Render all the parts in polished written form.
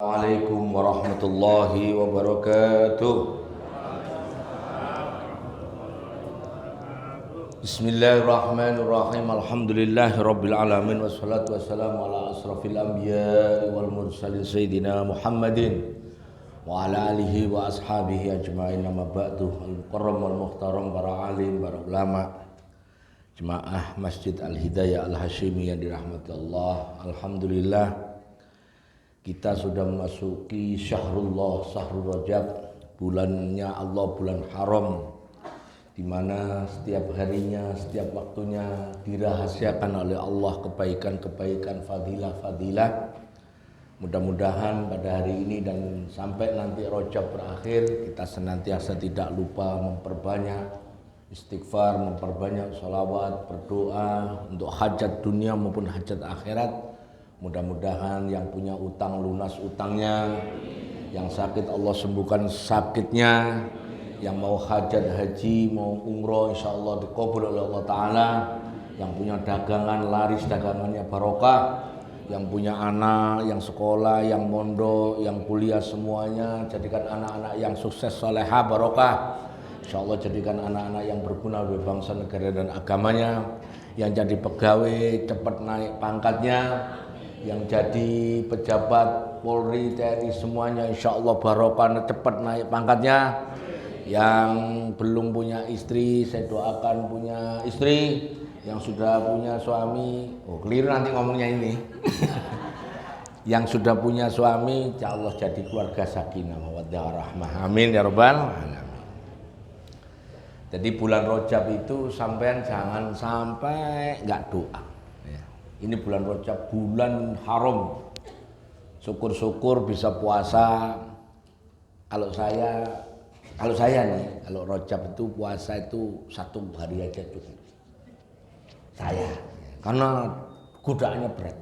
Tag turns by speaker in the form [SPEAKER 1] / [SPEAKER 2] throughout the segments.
[SPEAKER 1] Assalamualaikum warahmatullahi wabarakatuh. Bismillahirrahmanirrahim. Alhamdulillahirabbil alamin wassalatu wassalamu ala asrafil anbiya'i wal mursalin sayyidina Muhammadin wa ala alihi wa ashabihi ajmain. Amma ba'du. Al-mukarram wal muhtaram, para alim, para ulama, jemaah Masjid Al-Hidayah Al-Hashimi yang dirahmati Allah. Alhamdulillah, kita sudah memasuki syahrullah, syahrul Rajab, bulannya Allah, bulan haram, di mana setiap harinya, setiap waktunya dirahasiakan oleh Allah kebaikan-kebaikan, fadilah-fadilah. Mudah-mudahan pada hari ini dan sampai nanti Rajab berakhir, kita senantiasa tidak lupa memperbanyak istighfar, memperbanyak sholawat, berdoa untuk hajat dunia maupun hajat akhirat. Mudah-mudahan yang punya utang lunas utangnya, yang sakit Allah sembuhkan sakitnya, yang mau hajat haji, mau umroh insyaallah dikabul oleh Allah Ta'ala, yang punya dagangan laris dagangannya barokah, yang punya anak, yang sekolah, yang mondok, yang kuliah, semuanya jadikan anak-anak yang sukses salehah barokah. Insyaallah jadikan anak-anak yang berguna bagi bangsa, negara dan agamanya. Yang jadi pegawai cepat naik pangkatnya, yang jadi pejabat Polri, TNI, semuanya insyaallah barokah cepat naik pangkatnya. Yang belum punya istri, saya doakan punya istri. Yang sudah punya suami, keliru nanti ngomongnya ini. Yang sudah punya suami, insyaallah jadi keluarga sakinah mawaddah warahmah. Amin ya rabbal alamin. Jadi bulan Rajab itu sampean jangan sampai enggak doa. Ini bulan Rajab, bulan haram. Syukur-syukur bisa puasa. Kalau saya nih, kalau Rajab itu puasa itu 1 hari aja cukup. Saya, karena godaannya berat.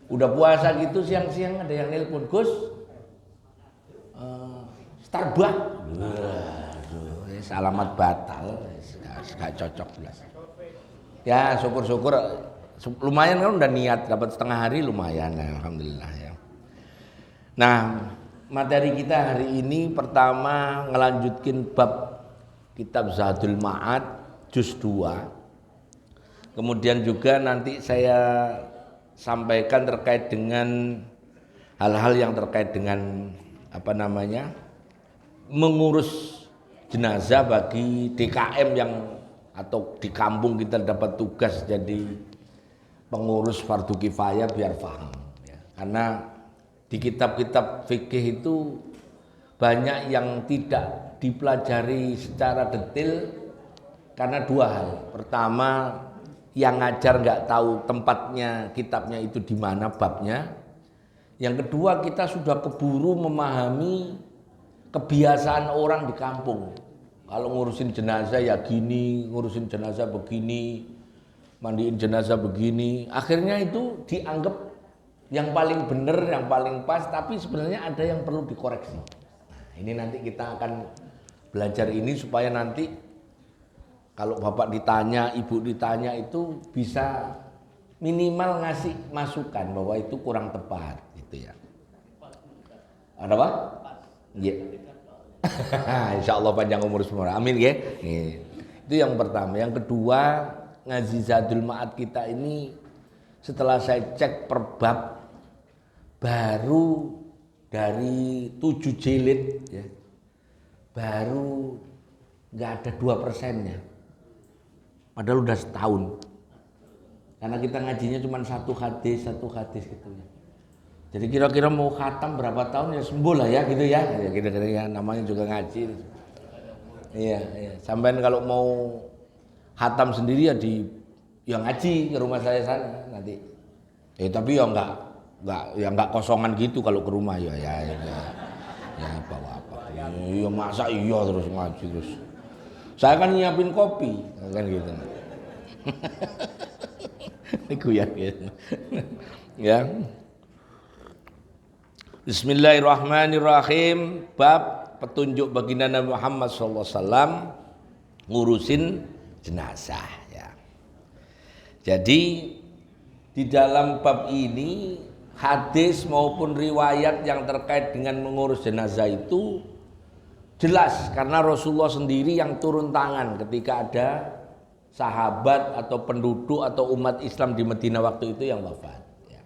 [SPEAKER 1] Udah puasa gitu siang-siang ada yang nelpon, Gus, Starbucks. Alamat batal, gak cocok belas. Ya syukur-syukur lumayan kan, udah niat dapat setengah hari lumayan, alhamdulillah ya. Nah, materi kita hari ini pertama ngelanjutkin bab kitab Zadul Ma'ad juz 2. Kemudian juga nanti saya sampaikan terkait dengan hal-hal yang terkait dengan mengurus jenazah bagi DKM yang atau di kampung kita dapat tugas jadi pengurus fardu kifayah biar paham ya. Karena di kitab-kitab fikih itu banyak yang tidak dipelajari secara detail karena 2 hal. Pertama, yang ngajar nggak tahu tempatnya kitabnya itu di mana babnya. Yang kedua, kita sudah keburu memahami kebiasaan orang di kampung. Kalau ngurusin jenazah ya gini, ngurusin jenazah begini, mandiin jenazah begini. Akhirnya itu dianggap yang paling benar, yang paling pas, tapi sebenarnya ada yang perlu dikoreksi. Nah, ini nanti kita akan belajar ini supaya nanti kalau bapak ditanya, ibu ditanya itu bisa minimal ngasih masukan bahwa itu kurang tepat gitu ya. Ada apa? Iya. Insyaallah panjang umur semua. Amin ya. Itu yang pertama. Yang kedua, ngaji Zadul Ma'ad kita ini setelah saya cek per bab baru dari 7 jilid ya, baru nggak ada 2%-nya. Padahal udah setahun. Karena kita ngajinya cuma satu hadis gitu ya. Jadi kira-kira mau khatam berapa tahun ya sembuh lah ya gitu ya. Ya kira-kira ya, namanya juga ngaji. Iya. Sampean kalau mau khatam sendiri ya ngaji ke rumah saya sana nanti. Tapi ya enggak kosongan gitu kalau ke rumah ya. Ya bawa apa. Ya masa iya terus ngaji terus. Saya kan nyiapin kopi kan gitu. Niku ya gitu. Ya. Bismillahirrahmanirrahim. Bab petunjuk baginda Nabi Muhammad SAW ngurusin jenazah ya. Jadi di dalam bab ini hadis maupun riwayat yang terkait dengan mengurus jenazah itu jelas karena Rasulullah sendiri yang turun tangan ketika ada sahabat atau penduduk atau umat Islam di Madinah waktu itu yang wafat. Ya.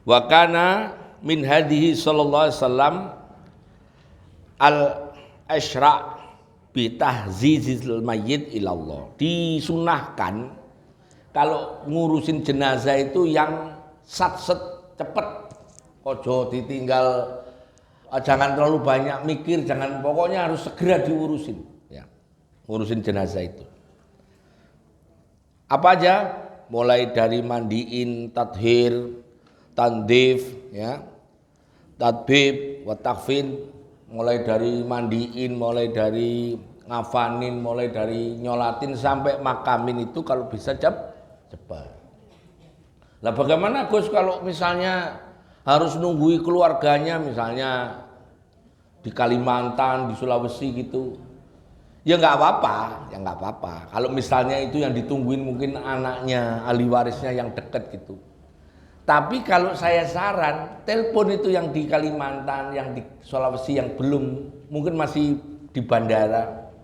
[SPEAKER 1] Wa kana min hadihi sallallahu alaihi wasallam al-asyra' bi tahzizil mayyit ilallah. Disunahkan kalau ngurusin jenazah itu yang sat-set cepet, ojo ditinggal, jangan terlalu banyak mikir, jangan, pokoknya harus segera diurusin, ya, ngurusin jenazah itu. Apa aja? Mulai dari mandiin, tathir, tandif, ya, tadbib, watakfin, mulai dari mandiin, mulai dari ngafanin, mulai dari nyolatin sampai makamin itu kalau bisa cepat. Lah bagaimana Gus kalau misalnya harus nunggui keluarganya, misalnya di Kalimantan, di Sulawesi gitu? Ya nggak apa-apa. Kalau misalnya itu yang ditungguin mungkin anaknya, ahli warisnya yang dekat gitu. Tapi kalau saya saran, telepon itu yang di Kalimantan, yang di Sulawesi yang belum, mungkin masih di bandara.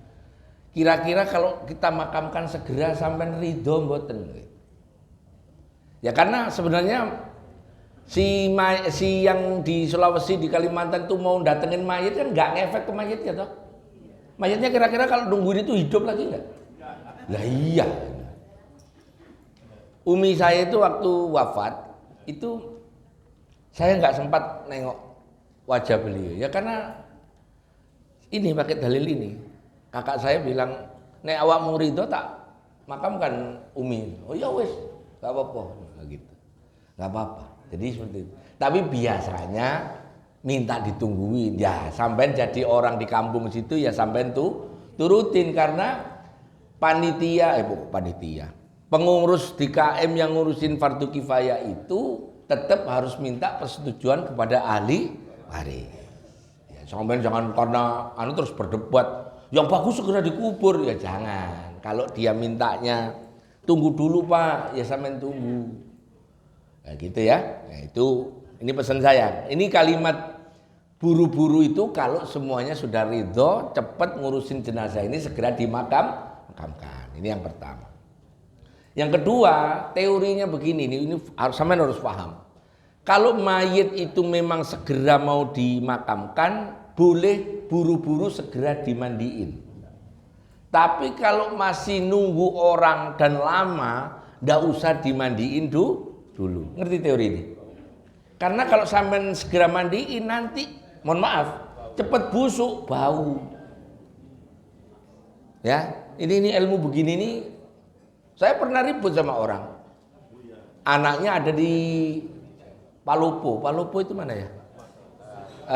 [SPEAKER 1] Kira-kira kalau kita makamkan segera sampai ridho mboten. Ya karena sebenarnya si yang di Sulawesi, di Kalimantan itu mau datengin mayit kan nggak ngefek ke mayitnya toh. Mayitnya kira-kira kalau nungguin itu hidup lagi nggak? Lah iya. Umi saya itu waktu wafat itu saya nggak sempat nengok wajah beliau. Ya karena ini pakai dalil ini. Kakak saya bilang, "Nek awakmu ridho tak makamkan Umi." Oh ya wes, nggak apa-apa. Gitu, nggak apa-apa. Jadi seperti itu. Tapi biasanya minta ditungguin, ya sampai jadi orang di kampung situ ya sampai turutin karena panitia, pengurus DKM yang ngurusin fardu kifayah itu tetap harus minta persetujuan kepada ahli waris. Ya, sampai jangan karena terus berdebat, yang bagus segera dikubur, ya jangan. Kalau dia mintanya tunggu dulu Pak, ya sampai tunggu. Nah, gitu ya. Nah, ini pesan saya. Ini kalimat buru-buru itu kalau semuanya sudah ridho, cepat ngurusin jenazah ini segera dimakamkan. Ini yang pertama. Yang kedua, teorinya begini, ini sampean harus paham. Kalau mayit itu memang segera mau dimakamkan, boleh buru-buru segera dimandiin. Tapi kalau masih nunggu orang dan lama, ndak usah dimandiin dulu. Ngerti teori ini? Karena kalau sampai segera mandiin nanti, mohon maaf, cepat busuk, bau. Ya, ini ilmu begini nih. Saya pernah ribut sama orang. Anaknya ada di Palopo. Palopo itu mana ya?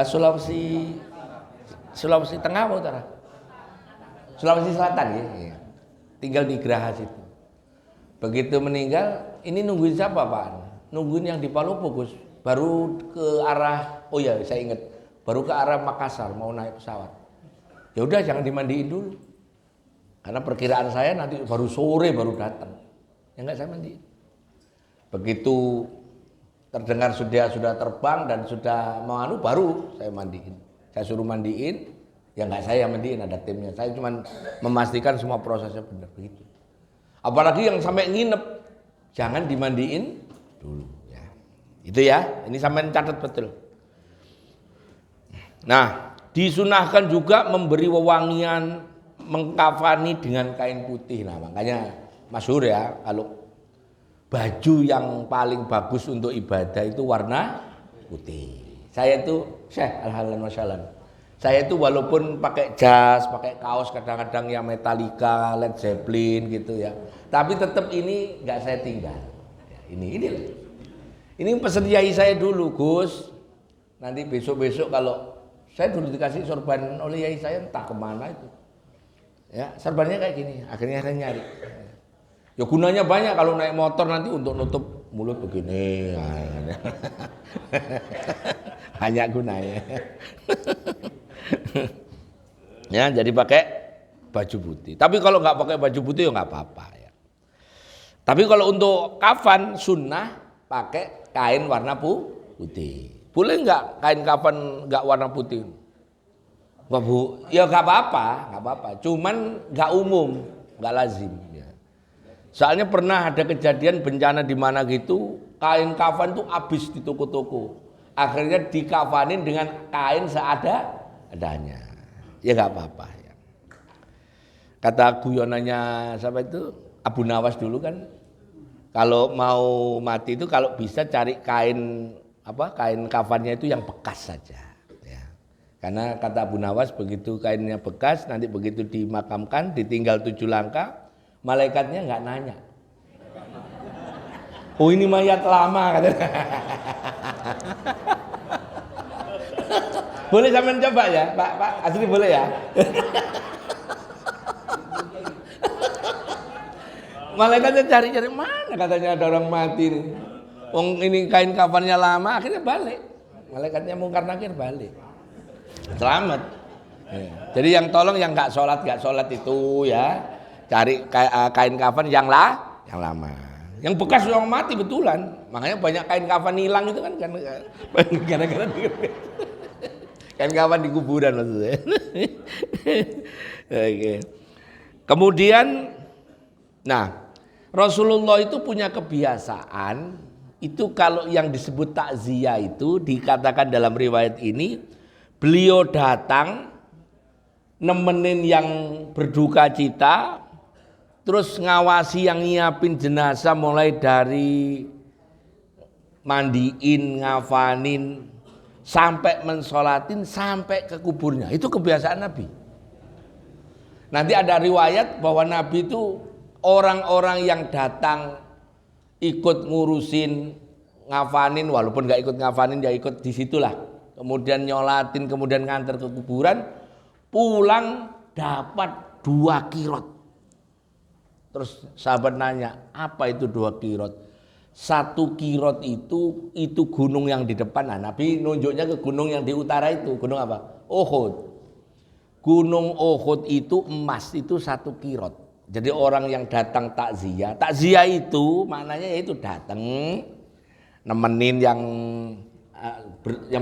[SPEAKER 1] Sulawesi Tengah atau Utara? Sulawesi Selatan ya. Tinggal di Geraha situ. Begitu meninggal, ini nungguin siapa Pak? Nungguin yang di Palopo Gus. Baru ke arah, oh ya saya ingat, baru ke arah Makassar mau naik pesawat. Ya udah jangan dimandiin dulu. Karena perkiraan saya nanti baru sore baru datang. Ya enggak saya mandiin. Begitu terdengar sudah terbang dan sudah mau baru saya mandiin. Saya suruh mandiin, ya enggak saya mandiin, ada timnya. Saya cuma memastikan semua prosesnya benar begitu. Apalagi yang sampai nginep, jangan dimandiin dulu. Ya. Itu ya, ini sampai catat betul. Nah, disunahkan juga memberi wewangian, mengkafani dengan kain putih. Nah, makanya masyhur ya, kalau baju yang paling bagus untuk ibadah itu warna putih. Saya itu, alhamdulillah, saya itu walaupun pakai jas, pakai kaos kadang-kadang yang Metallica, Led Zeppelin gitu ya, tapi tetap ini nggak saya tinggal. Ya, ini pesan yai saya dulu, Gus. Nanti besok-besok kalau saya dulu dikasih sorban oleh yai saya entah kemana itu. Ya, sorbannya kayak gini. Akhirnya saya nyari. Ya gunanya banyak kalau naik motor nanti untuk nutup mulut begini. Banyak gunanya. Ya, jadi pakai baju putih. Tapi kalau nggak pakai baju putih ya nggak apa-apa ya. Tapi kalau untuk kafan sunnah pakai kain warna putih. Boleh nggak kain kafan nggak warna putih? Nggak Bu, ya nggak apa-apa. Cuman nggak umum, nggak lazim. Ya. Soalnya pernah ada kejadian bencana di mana gitu, kain kafan tuh habis di toko-toko. Akhirnya dikafanin dengan kain seadanya. Ya nggak apa-apa. Ya. Kata guyonannya siapa itu? Abu Nawas dulu kan, kalau mau mati itu kalau bisa cari kain kafannya itu yang bekas saja. Ya. Karena kata Abu Nawas begitu kainnya bekas, nanti begitu dimakamkan, ditinggal 7 langkah, malaikatnya nggak nanya. Oh ini mayat lama katanya. Boleh sampean coba ya, Pak Asri boleh ya. Malaikatnya cari-cari mana katanya ada orang mati nih. Wong ini kain kafannya lama, akhirnya balik. Malaikatnya Mungkar Nakir balik. Selamat. Ya. Jadi yang tolong yang nggak sholat itu ya cari kain kafan yang lama. Yang bekas orang mati betulan. Makanya banyak kain kafan hilang itu kan gara-gara kain kafan di kuburan maksudnya. Oke. Kemudian, nah Rasulullah itu punya kebiasaan itu kalau yang disebut takziah itu dikatakan dalam riwayat ini beliau datang nemenin yang berduka cita, terus ngawasi yang nyiapin jenazah mulai dari mandiin, ngafanin, sampai mensolatin, sampai ke kuburnya. Itu kebiasaan Nabi. Nanti ada riwayat bahwa Nabi itu orang-orang yang datang ikut ngurusin, ngafanin, walaupun gak ikut ngafanin, ya ikut di situlah. Kemudian nyolatin, kemudian nganter ke kuburan, pulang dapat 2 kirot. Terus sahabat nanya, apa itu 2 kirot? 1 kirot itu gunung yang di depan. Nah, Nabi nunjuknya ke gunung yang di utara itu. Gunung apa? Uhud. Gunung Uhud itu emas, itu 1 kirot. Jadi orang yang datang takziah itu maknanya yaitu datang nemenin yang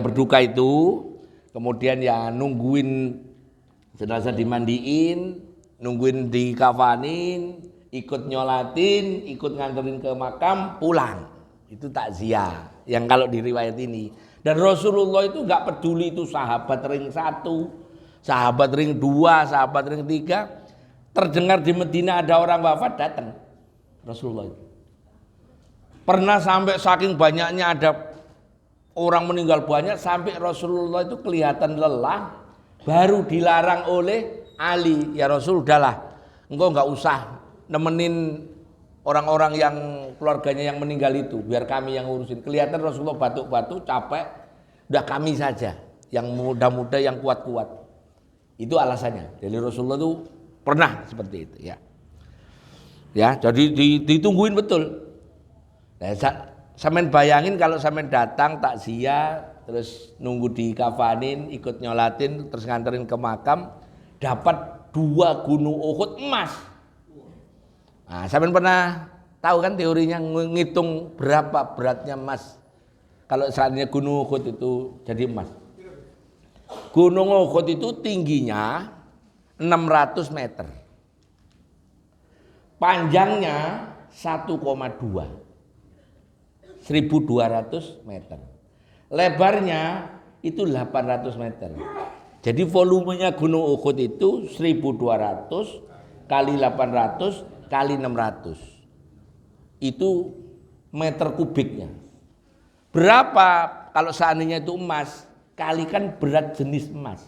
[SPEAKER 1] berduka itu, kemudian ya nungguin jenazah dimandiin, nungguin dikafanin, ikut nyolatin, ikut nganterin ke makam, pulang. Itu takziah yang kalau di riwayat ini. Dan Rasulullah itu nggak peduli itu sahabat ring 1, sahabat ring 2, sahabat ring 3. Terdengar di Medina ada orang wafat, datang Rasulullah itu. Pernah sampai saking banyaknya ada orang meninggal banyak sampai Rasulullah itu kelihatan lelah, baru dilarang oleh Ali, ya Rasul udahlah, engkau nggak usah nemenin orang-orang yang keluarganya yang meninggal itu, biar kami yang ngurusin. Kelihatan Rasulullah batuk-batuk, capek, udah kami saja, yang muda-muda, yang kuat-kuat. Itu alasannya. Jadi Rasulullah itu pernah seperti itu ya. Ya, jadi ditungguin betul. Nah, sampean bayangin kalau sampean datang takziah, terus nunggu dikafanin, ikut nyolatin, terus nganterin ke makam, dapat 2 gunung Uhud emas. Nah, sampean pernah tahu kan teorinya ngitung berapa beratnya emas? Kalau seandainya gunung Uhud itu jadi emas. Gunung Uhud itu tingginya 600 meter. Panjangnya 1,2. 1.200 meter. Lebarnya itu 800 meter. Jadi volumenya Gunung Uhud itu 1.200 kali 800 kali 600. Itu meter kubiknya. Berapa kalau seandainya itu emas? Kalikan berat jenis emas.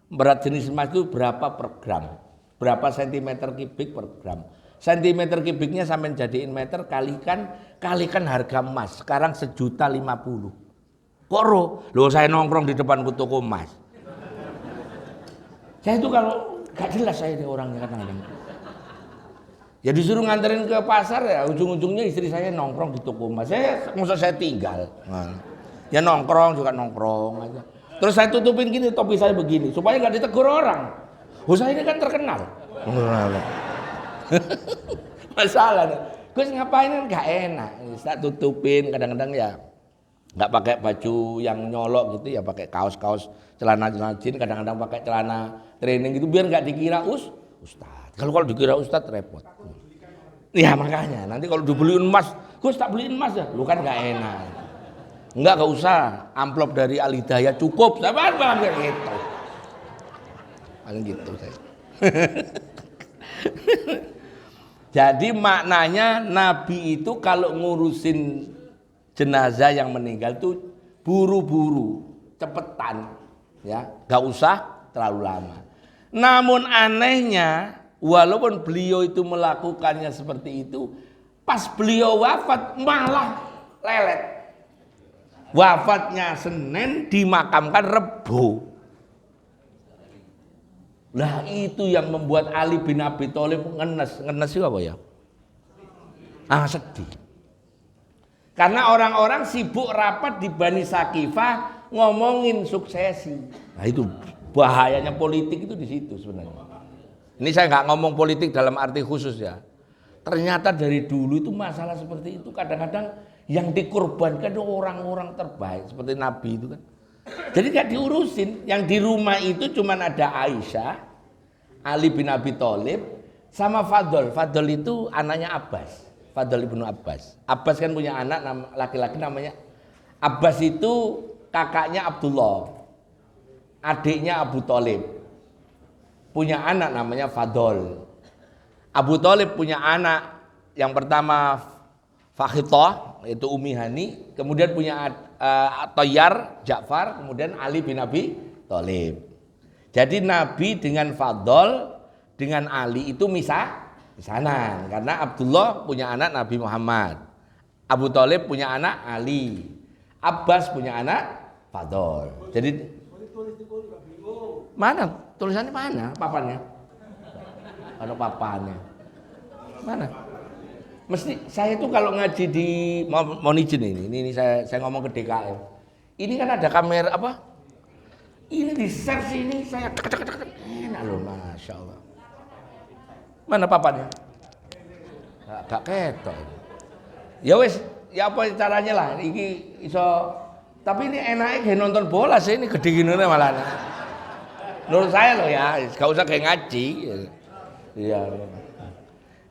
[SPEAKER 1] Berat jenis emas itu berapa per gram? Berapa sentimeter kubik per gram? Sentimeter kubiknya sampai jadiin meter, kalikan harga emas. Sekarang 1.050.000. Koro, loh saya nongkrong di depan toko emas. Saya itu kalau gak jelas saya ini orangnya kadang-kadang. Ya disuruh nganterin ke pasar ya, ujung-ujungnya istri saya nongkrong di toko emas. Maksud saya tinggal. Ya nongkrong juga nongkrong aja. Terus saya tutupin gini, topi saya begini, supaya nggak ditegur orang. Oh saya ini kan terkenal. Masalah. Gus ngapain kan gak enak. Tak tutupin kadang-kadang ya nggak pakai baju yang nyolok gitu ya, pakai kaos-kaos celana jin, kadang-kadang pakai celana training gitu biar nggak dikira ustad. Kalau dikira ustad repot. Ya makanya nanti kalau dibeliin emas, Gus tak beliin emas ya, lu kan nggak enak. Nggak usah, amplop dari Al Hidayah cukup, sama kayak gitu. Paling gitu saya. Jadi maknanya Nabi itu kalau ngurusin jenazah yang meninggal itu buru-buru, cepetan, ya, gak usah terlalu lama. Namun anehnya, walaupun beliau itu melakukannya seperti itu, pas beliau wafat malah lelet. Wafatnya Senin, dimakamkan Rebo. Lah itu yang membuat Ali bin Abi Thalib ngenes itu apa ya? Sedih. Karena orang-orang sibuk rapat di Bani Sakifah ngomongin suksesi. Nah itu bahayanya politik itu di situ sebenarnya. Ini saya nggak ngomong politik dalam arti khusus ya. Ternyata dari dulu itu masalah seperti itu kadang-kadang yang dikorbankan itu orang-orang terbaik seperti Nabi itu kan. Jadi nggak diurusin. Yang di rumah itu cuma ada Aisyah, Ali bin Abi Thalib, sama Fadl. Fadl itu anaknya Abbas. Fadl ibnu Abbas. Abbas kan punya anak laki-laki namanya Abbas, itu kakaknya Abdullah, adiknya Abu Thalib. Punya anak namanya Fadl. Abu Thalib punya anak yang pertama Fakhithah, yaitu Umi Hani, kemudian punya Thayyar, Ja'far, kemudian Ali bin Abi Thalib. Jadi Nabi dengan Fadl, dengan Ali itu misanan, karena Abdullah punya anak Nabi Muhammad, Abu Thalib punya anak Ali, Abbas punya anak Fadl. Jadi mana tulisannya, mana papannya? Ada papannya. Mana? Mesti saya tuh kalau ngaji di mohon izin ini saya ngomong ke DKM. Ini kan ada kamera apa? Ini di share sini saya enak loh, masya Allah. Mana papannya? Gak ketok. Ya wes, ya apa caranya lah. Ini iso. Tapi ini enaknya kayak nonton bola sih, ini gede gini malah. Menurut saya loh ya, gak usah kayak ngaji. Iya.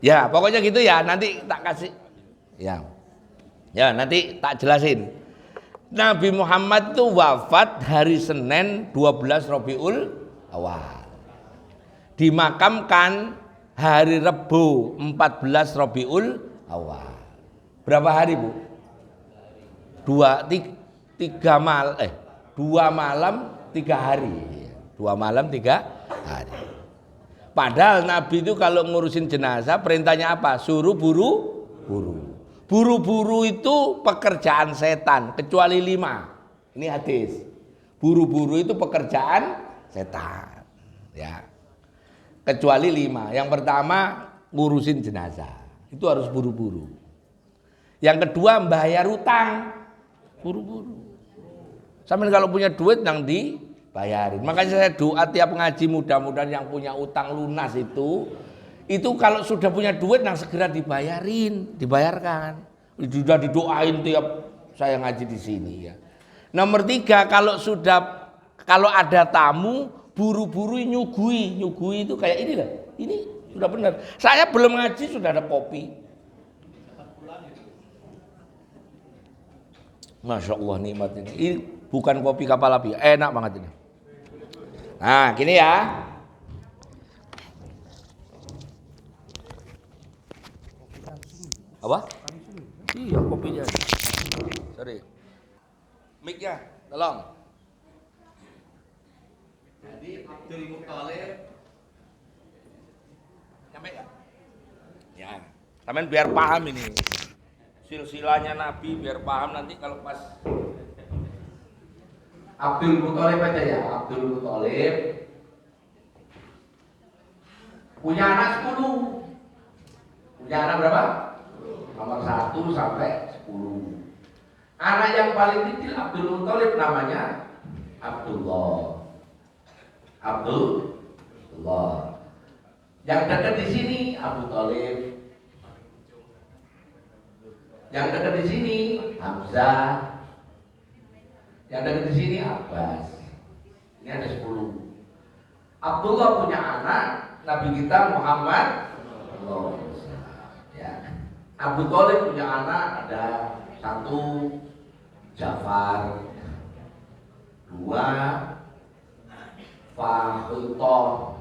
[SPEAKER 1] Ya pokoknya gitu ya, nanti tak kasih. Ya nanti tak jelasin. Nabi Muhammad itu wafat hari Senin 12 Rabiul Awal. Dimakamkan hari Rebo 14 Rabiul Awal. Berapa hari Bu? 2 malam 3 hari. 2 malam 3 hari. Padahal Nabi itu kalau ngurusin jenazah perintahnya apa? Suruh buru-buru. Buru-buru itu pekerjaan setan, kecuali 5. Ini hadis. Buru-buru itu pekerjaan setan. Ya. Kecuali 5. Yang pertama ngurusin jenazah. Itu harus buru-buru. Yang kedua bayar utang. Buru-buru. Sampai kalau punya duit yang dibayarin. Makanya saya doa tiap ngaji, mudah-mudahan yang punya utang lunas itu kalau sudah punya duit yang segera dibayarkan. Sudah didoain tiap saya ngaji di sini ya. Nomor 3, kalau ada tamu buru-buru nyugui itu kayak ini lah. Ini sudah benar. Saya belum ngaji sudah ada kopi. Masya Allah nikmat ini. Ini bukan kopi kapal api, enak banget ini. Nah, gini ya. Apa? Iya, kopinya. Sorry. Mic-nya, tolong. Jadi Abdul Muthalib sampai enggak? Ya. Sampean biar paham ini. Silsilahnya Nabi biar paham nanti kalau pas Abdul Muthalib aja ya. Abdul Muthalib punya anak 10. Punya anak berapa? Nomor 1 sampai 10. Anak yang paling kecil Abdul Muthalib namanya Abdullah. Abdullah. Yang dekat di sini Abu Thalib. Yang dekat di sini Hamzah. Yang dekat di sini Abbas. Ini ada 10. Abdullah punya anak Nabi kita Muhammad. Ya. Abu Thalib punya anak ada 1 Ja'far, 2 Fakhitoh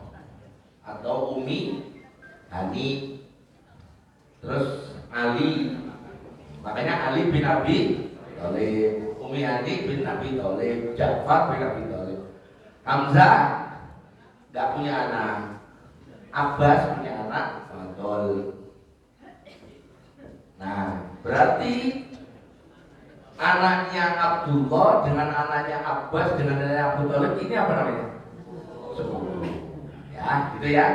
[SPEAKER 1] atau Umi Hani, terus Ali, makanya Ali bin Abi Thalib, Umi Hani bin Abi Thalib, Ja'far bin Abi Thalib. Hamzah nggak punya anak, Abbas punya anak Fadl. Nah, berarti anaknya Abdullah dengan anaknya Abbas dengan anaknya Abu Thalib ini apa namanya? 10. Ya, gitu ya.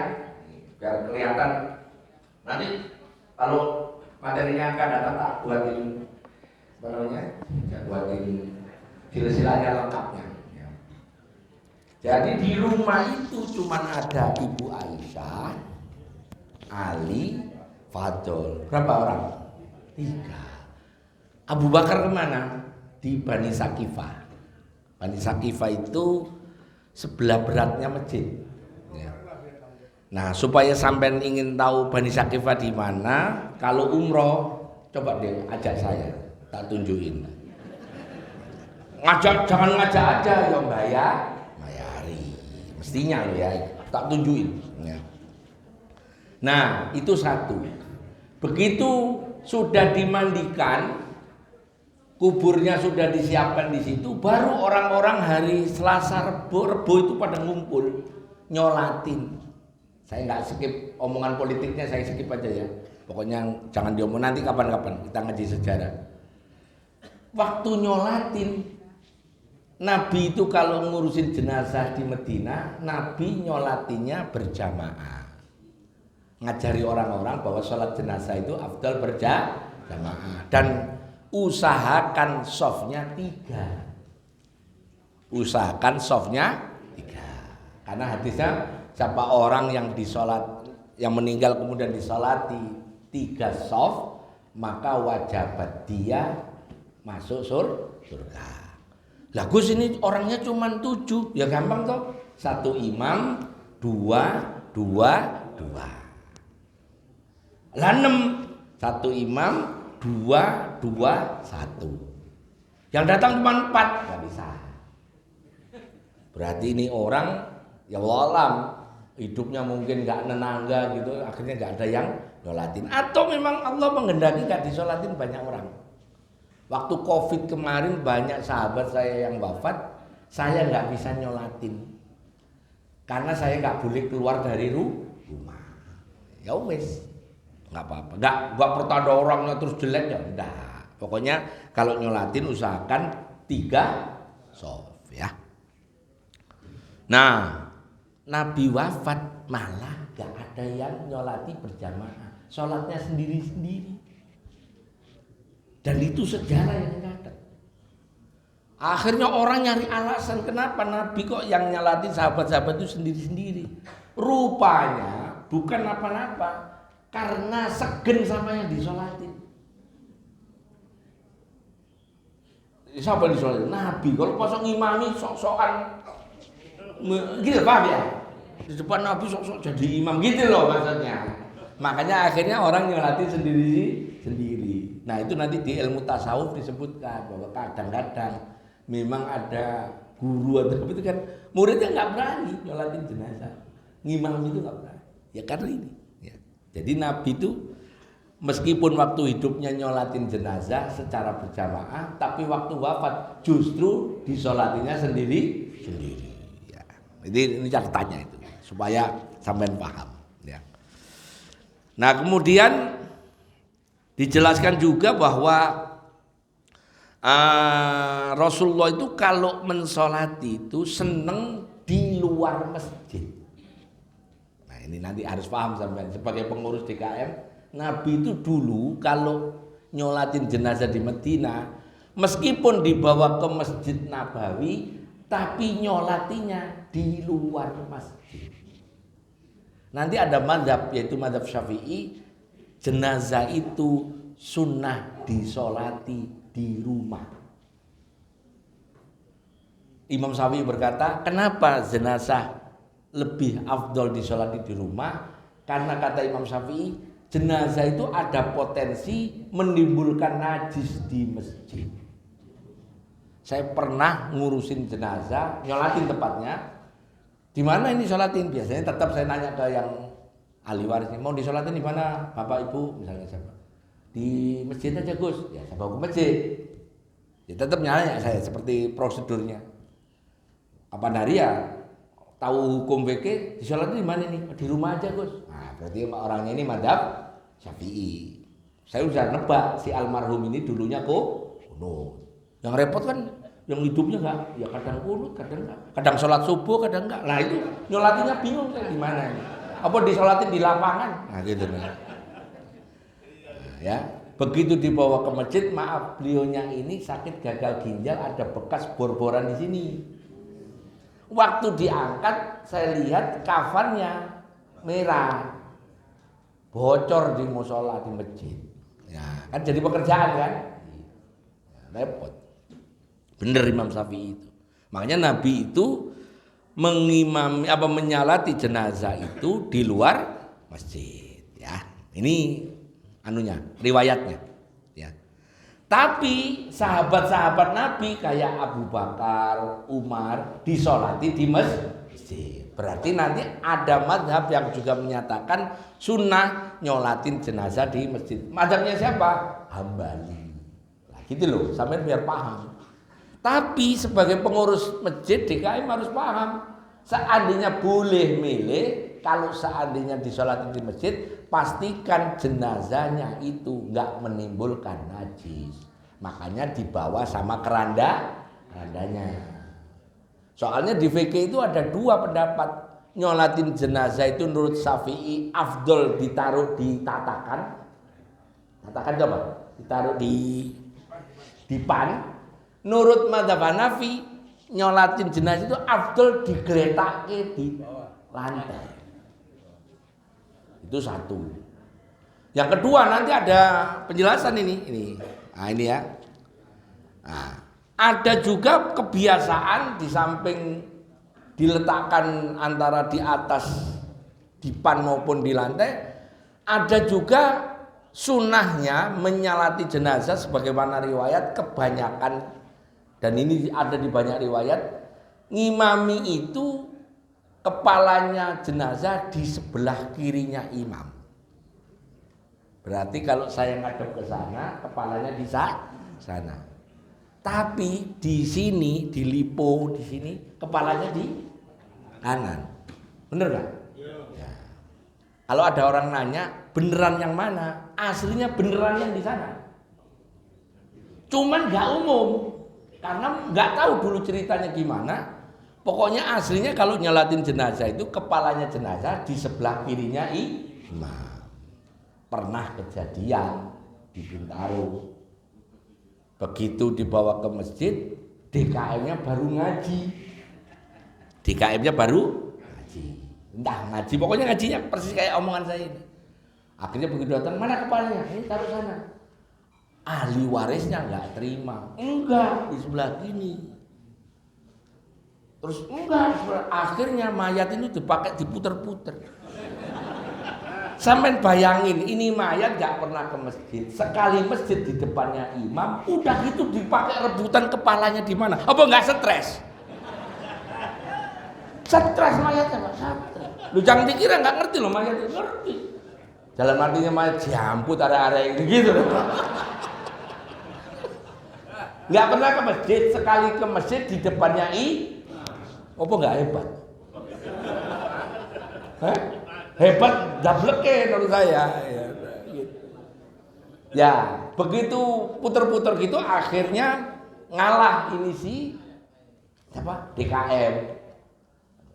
[SPEAKER 1] Biar kelihatan. Nanti kalau materinya akan datang tak buatin apa namanya? Tak buatin silsilahnya lengkapnya. Ya. Jadi di rumah itu cuma ada Ibu Aisyah, Ali, Fadl. Berapa orang? 3. Abu Bakar kemana? Di Bani Sakifah. Bani Sakifah itu sebelah beratnya masjid. Ya. Nah, supaya sampean ingin tahu Bani Sakifah di mana, kalau umroh coba deh ajak saya, tak tunjukin. Ngajak, jangan ngajak aja, ya bayari. Mestinya lo ya, tak tunjukin. Ya. Nah, itu 1. Begitu sudah dimandikan, kuburnya sudah disiapkan di situ, baru orang-orang hari Selasa Rebo itu pada ngumpul nyolatin. Saya nggak skip omongan politiknya, saya skip aja ya. Pokoknya jangan diomong, nanti kapan-kapan kita ngaji sejarah. Waktu nyolatin, Nabi itu kalau ngurusin jenazah di Medina, Nabi nyolatinya berjamaah. Ngajari orang-orang bahwa sholat jenazah itu afdal berjamaah, dan usahakan softnya 3. Usahakan softnya 3. Karena hadisnya siapa orang yang meninggal kemudian disolati 3 soft, maka wajibat dia masuk surga. Lah Gus, ini orangnya cuma 7, ya gampang toh. 1 imam, 2. Lah 6, 1 imam, 2, 1. Yang datang cuma 4, nggak bisa. Berarti ini orang ya walam hidupnya mungkin nggak nenangga gitu, akhirnya nggak ada yang nyolatin. Atau memang Allah menghendaki nggak disolatin banyak orang. Waktu COVID kemarin banyak sahabat saya yang wafat, saya nggak bisa nyolatin karena saya nggak boleh keluar dari rumah. Ya wes. Nggak apa-apa, nggak pertanda orangnya terus jelek ya, enggak. Pokoknya kalau nyolatin usahakan 3 soft ya. Nah, Nabi wafat malah nggak ada yang nyolati berjamaah, sholatnya sendiri-sendiri. Dan itu sejarah yang catat. Akhirnya orang nyari alasan kenapa Nabi kok yang nyolatin sahabat-sahabat itu sendiri-sendiri. Rupanya bukan apa-apa, karena segen sama yang disolatin. Siapa yang disolatin? Nabi. Kalau pasang imami sok-sokan gitu, paham ya? Di depan Nabi sok-sok jadi imam gitu loh maksudnya. Makanya akhirnya orang nyolatin sendiri. Nah itu nanti di ilmu tasawuf disebutkan bahwa kadang-kadang memang ada guru atau apa itu kan muridnya nggak berani nyolatin jenazah, ngimam itu nggak berani. Ya karena ini. Jadi Nabi itu meskipun waktu hidupnya nyolatin jenazah secara berjamaah, tapi waktu wafat justru disolatinya sendiri. Ya. Jadi ini catatannya itu supaya sampean paham. Ya. Nah kemudian dijelaskan juga bahwa Rasulullah itu kalau mensolati itu seneng di luar masjid. Ini nanti harus paham sampean sebagai pengurus DKM, Nabi itu dulu kalau nyolatin jenazah di Medina, meskipun dibawa ke Masjid Nabawi, tapi nyolatinya di luar masjid. Nanti ada mazhab, yaitu mazhab Syafi'i, jenazah itu sunnah disolati di rumah. Imam Syafi'i berkata, kenapa jenazah lebih afdol disolati di rumah? Karena kata Imam Syafi'i, jenazah itu ada potensi menimbulkan najis di masjid. Saya pernah ngurusin jenazah, nyolatin tempatnya. Di mana ini sholatin? Biasanya tetap saya nanya ke yang ahli warisnya, mau disolatin di mana, Bapak Ibu, misalnya siapa? Di masjid aja Gus. Ya saya bawa ke masjid. Ya tetap nanya saya seperti prosedurnya. Kapan hari ya tahu hukum fikih disolatin di mana nih? Di rumah aja Gus. Nah berarti orangnya ini madzhab Syafi'i. Saya udah nebak si almarhum ini dulunya kunut. Yang repot kan yang hidupnya enggak, ya kadang kunut, kadang enggak. Kadang sholat subuh, kadang enggak. Nah itu nyolatinya bingung kayak gimana ini. Apa disolatin di lapangan? Nah gitu nih. Nah, ya, begitu dibawa ke masjid, maaf beliaunya ini sakit gagal ginjal, ada bekas bor-boran di sini. Waktu diangkat, saya lihat kafannya merah, bocor di musola di masjid. Ya, kan jadi pekerjaan kan? Repot. Bener Imam Syafi'i itu. Makanya Nabi itu mengimami menyalati jenazah itu di luar masjid. Ya, ini anunya, riwayatnya. Ya. Tapi sahabat-sahabat Nabi kayak Abu Bakar, Umar disolati di masjid. Berarti nanti ada mazhab yang juga menyatakan sunnah nyolatin jenazah di masjid. Mazhabnya siapa? Hambali. Nah, gitu loh, sampai biar paham. Tapi sebagai pengurus masjid DKM harus paham. Seandainya boleh milih, kalau seandainya disolatin di masjid, pastikan jenazahnya itu nggak menimbulkan najis. Makanya dibawa sama kerandanya. Soalnya di fikih itu ada dua pendapat. Nyolatin jenazah itu menurut Syafi'i afdol ditaruh di tatakan. Tatakan coba, ditaruh di pan. Menurut madzhab Hanafi, nyolatin jenazah itu afdol digeletakke di lantai. Itu satu. Yang kedua nanti ada penjelasan ini. Nah ini ya. Nah, ada juga kebiasaan di samping diletakkan antara di atas dipan maupun di lantai, ada juga sunnahnya menyalati jenazah sebagaimana riwayat kebanyakan, dan ini ada di banyak riwayat, ngimami itu kepalanya jenazah di sebelah kirinya imam. Berarti kalau saya ngadep ke sana, kepalanya di sana. Tapi di sini, di lipo di sini, kepalanya di kanan. Bener nggak? Ya. Kalau ada orang nanya, beneran yang mana? Aslinya beneran yang di sana. Cuman nggak umum, karena nggak tahu dulu ceritanya gimana. Pokoknya aslinya kalau nyolatin jenazah itu kepalanya jenazah di sebelah kirinya imam. Pernah kejadian di Bintaro. Begitu dibawa ke masjid, DKM-nya baru ngaji. DKM-nya baru ngaji. Entah ngaji, pokoknya ngajinya persis kayak omongan saya ini. Akhirnya begitu datang, mana kepalanya? Ini taruh sana. Ahli warisnya nggak terima. Enggak, di sebelah kini. Terus enggak, akhirnya mayat itu dipakai diputer-puter. Sampai bayangin, ini mayat gak pernah ke masjid. Sekali masjid di depannya imam, udah gitu dipakai rebutan kepalanya di mana? Apa nggak stres? Stres mayatnya nggak stres. Lu jangan dikira nggak ngerti loh mayat itu ngerti. Dalam artinya mayat jambut area-area gitu. Nggak pernah ke masjid, sekali ke masjid di depannya apa nggak hebat? Hah? Hebat dableke menurut saya. Ya, begitu puter-puter gitu akhirnya ngalah ini siapa? DKM.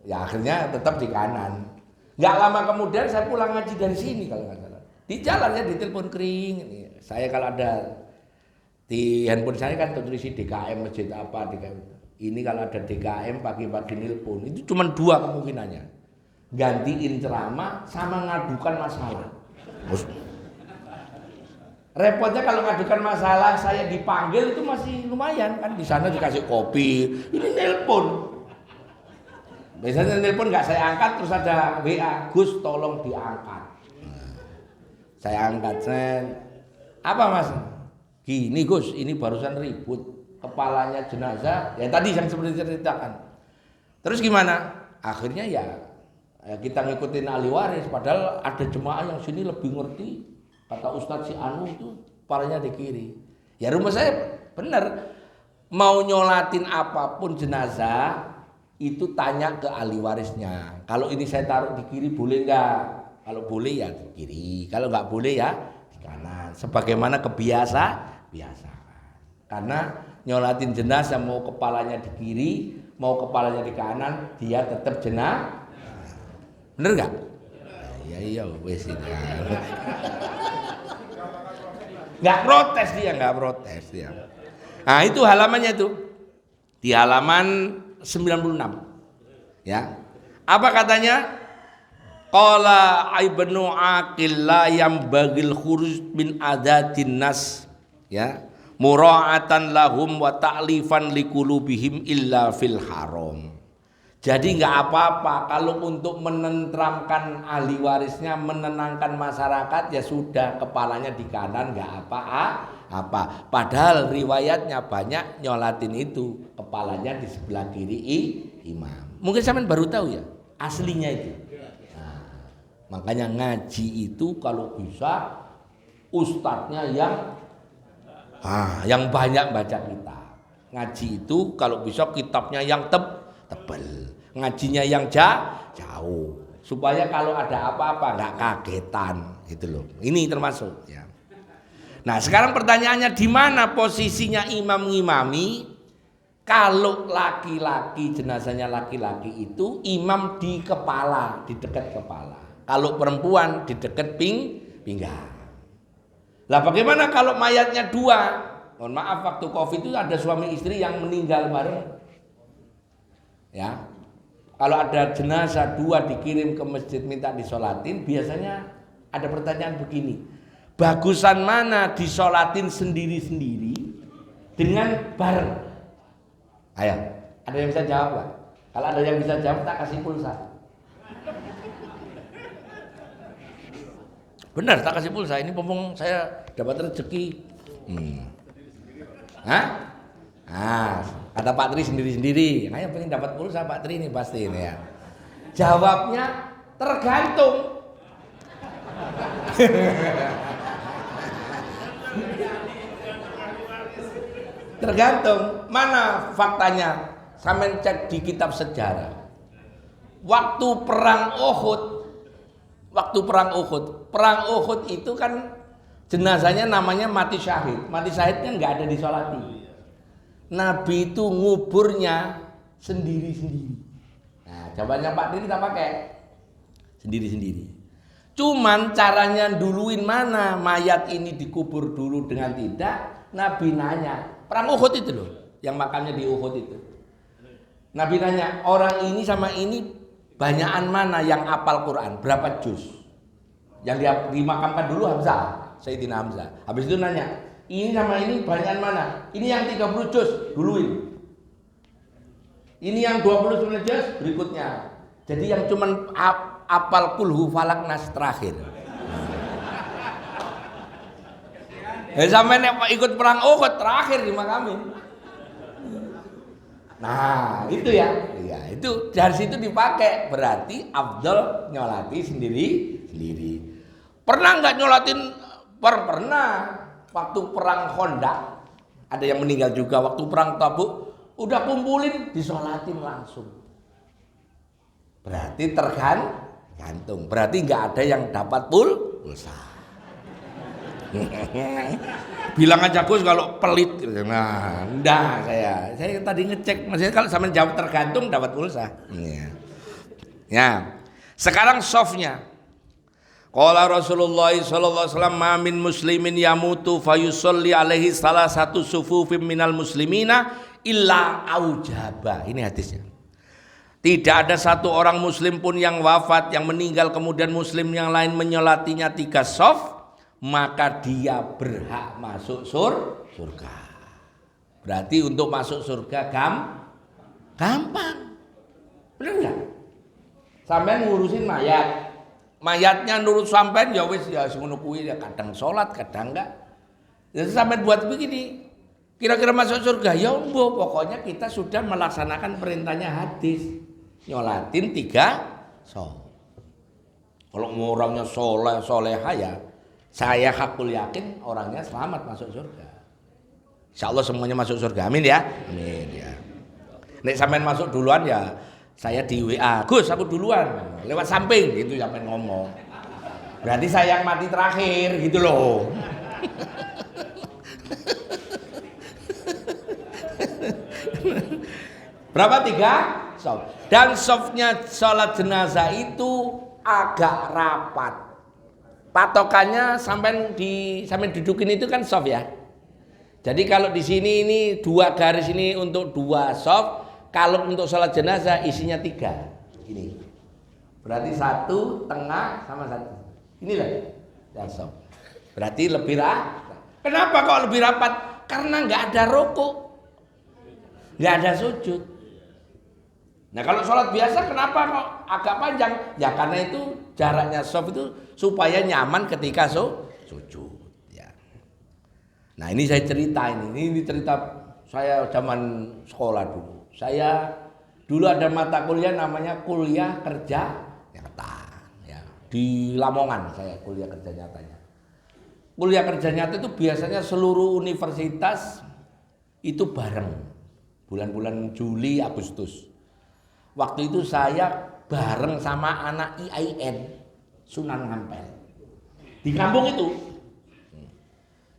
[SPEAKER 1] Ya akhirnya tetap di kanan. Nggak lama kemudian saya pulang ngaji dari sini kalau nggak salah. Di jalannya di telepon kering. Saya kalau ada di handphone saya kan tertulis DKM masjid apa DKM. Ini kalau ada DKM pagi-pagi nelpon itu cuma dua kemungkinannya. Gantiin ceramah sama ngadukan masalah. Repotnya kalau ngadukan masalah saya dipanggil itu masih lumayan kan, di sana dikasih kopi, ini nelpon. Biasanya nelpon nggak saya angkat, terus ada WA, Gus tolong diangkat. Saya angkat, apa mas? Gini Gus, ini barusan ribut, kepalanya jenazah, ya tadi yang seperti ceritakan. Terus gimana? Akhirnya ya kita ngikutin ahli waris, padahal ada jemaah yang sini lebih ngerti. Kata Ustadz si Anu itu kepalanya di kiri. Ya rumah saya benar, mau nyolatin apapun jenazah itu tanya ke ahli warisnya. Kalau ini saya taruh di kiri boleh nggak? Kalau boleh ya di kiri, kalau nggak boleh ya di kanan. Sebagaimana biasa. Karena nyolatin jenazah mau kepalanya di kiri, mau kepalanya di kanan, dia tetap jenazah. Bener nggak? Ya wes ini. Nggak protes dia. Nah itu halamannya itu di halaman 96 ya. Apa katanya? Qala Ibnu Aqil la yambagil khuruj min adatin nas ya mura'atan lahum wa ta'lifan liqulubihim illa fil haram. Jadi nggak apa-apa kalau untuk menenteramkan ahli warisnya, menenangkan masyarakat ya sudah kepalanya di kanan nggak apa-apa. Padahal riwayatnya banyak nyolatin itu kepalanya di sebelah kiri imam. Mungkin sampean baru tahu ya aslinya itu. Nah, makanya ngaji itu kalau bisa ustadznya yang banyak baca kitab. Ngaji itu kalau bisa kitabnya yang tebal, ngajinya yang jauh, supaya kalau ada apa-apa nggak kagetan gitu loh. Ini termasuk ya. Nah sekarang pertanyaannya, di mana posisinya imam ngimami? Kalau laki-laki, jenazahnya laki-laki itu imam di kepala, di dekat kepala. Kalau perempuan di dekat pinggang. Lah bagaimana kalau mayatnya dua? Mohon maaf, waktu Covid itu ada suami istri yang meninggal bareng. Ya, kalau ada jenazah dua dikirim ke masjid minta disolatin, biasanya ada pertanyaan begini, bagusan mana disolatin sendiri-sendiri dengan bareng? Ayo, ada yang bisa jawab gak? Kalau ada yang bisa jawab tak kasih pulsa. Benar, tak kasih pulsa. Ini pompong saya dapat rezeki. Hah? Kata Pak Tri sendiri-sendiri. Nah, yang penting dapat pulsa Pak Tri ini pasti ini ya. Jawabnya tergantung. Tergantung. Mana faktanya? Sampeyan cek di kitab sejarah. Waktu perang Uhud itu kan jenazahnya namanya mati syahid. Mati syahid kan nggak ada disolati. Nabi itu nguburnya sendiri-sendiri. Nah, jawabannya Pak Diri kita pakai sendiri-sendiri. Cuman caranya duluin mana mayat ini dikubur dulu dengan tidak. Nabi nanya, perang Uhud itu loh, yang makamnya di Uhud itu. Nabi nanya, orang ini sama ini banyakan mana yang hafal Quran, berapa juz? Yang dimakamkan dulu Hamzah, Sayyidina Hamzah. Habis itu nanya, ini sama ini banyakan mana? Ini yang 30 juz, duluin. Ini yang 29 juz, berikutnya. Jadi yang cuman apal kulhu falak nas terakhir. Sampai ikut perang Uhud terakhir dimakamin. Nah itu ya, itu dari situ dipakai, berarti Abdul nyolati sendiri. Pernah nggak nyolatin? Pernah. Waktu perang Khandaq ada yang meninggal juga. Waktu perang Tabuk udah kumpulin disolatin langsung. Berarti tergantung. Berarti nggak ada yang dapat pulsa. Bilang aja Gus kalau pelit. Nah, enggak saya tadi ngecek. Maksudnya kalau sama jawab tergantung dapat pulsa. Ya. Sekarang softnya. Qala Rasulullah sallallahu alaihi wasallam ma min muslimin yamutu fayusalli alaihi salah satu sufufim minal muslimina illa aujaba. Ini hadisnya. Tidak ada satu orang muslim pun yang wafat, yang meninggal kemudian muslim yang lain menyolatinya 3 saf, maka dia berhak masuk surga. Berarti untuk masuk surga gampang. Bener nggak? Sampean ngurusin mayatnya nurut sampean ya wis ya ngono kuwi ya, kadang sholat kadang enggak. Jadi sampean buat begini, kira-kira masuk surga ya mbuh, pokoknya kita sudah melaksanakan perintahnya hadis. Nyolatin 3 sholat. Kalau mau orangnya soleha ya, saya hakul yakin orangnya selamat masuk surga. Insya Allah semuanya masuk surga, amin ya. Amin ya. Nek sampean masuk duluan ya, saya di WA, Gus aku duluan, lewat samping gitu sampean ngomong. Berarti saya yang mati terakhir gitu loh. Berapa 3 soft? Dan softnya sholat jenazah itu agak rapat. Patokannya sampai dudukin itu kan soft ya. Jadi kalau di sini ini 2 garis ini untuk 2 soft, kalau untuk sholat jenazah isinya 3. Ini. Berarti 1 tengah sama 1. Inilah yang soft. Berarti lebih rapat. Kenapa kok lebih rapat? Karena nggak ada rukuk, nggak ada sujud. Nah kalau sholat biasa kenapa kok agak panjang? Ya karena itu jaraknya soft itu supaya nyaman ketika sujud. Ya. Nah ini saya cerita ini cerita saya zaman sekolah dulu. Saya dulu ada mata kuliah namanya kuliah kerja nyata. Ya. Di Lamongan saya kuliah kerja nyatanya. Kuliah kerja nyata itu biasanya seluruh universitas itu bareng. Bulan-bulan Juli, Agustus. Waktu itu saya bareng sama anak IAIN Sunan Ampel di kampung itu.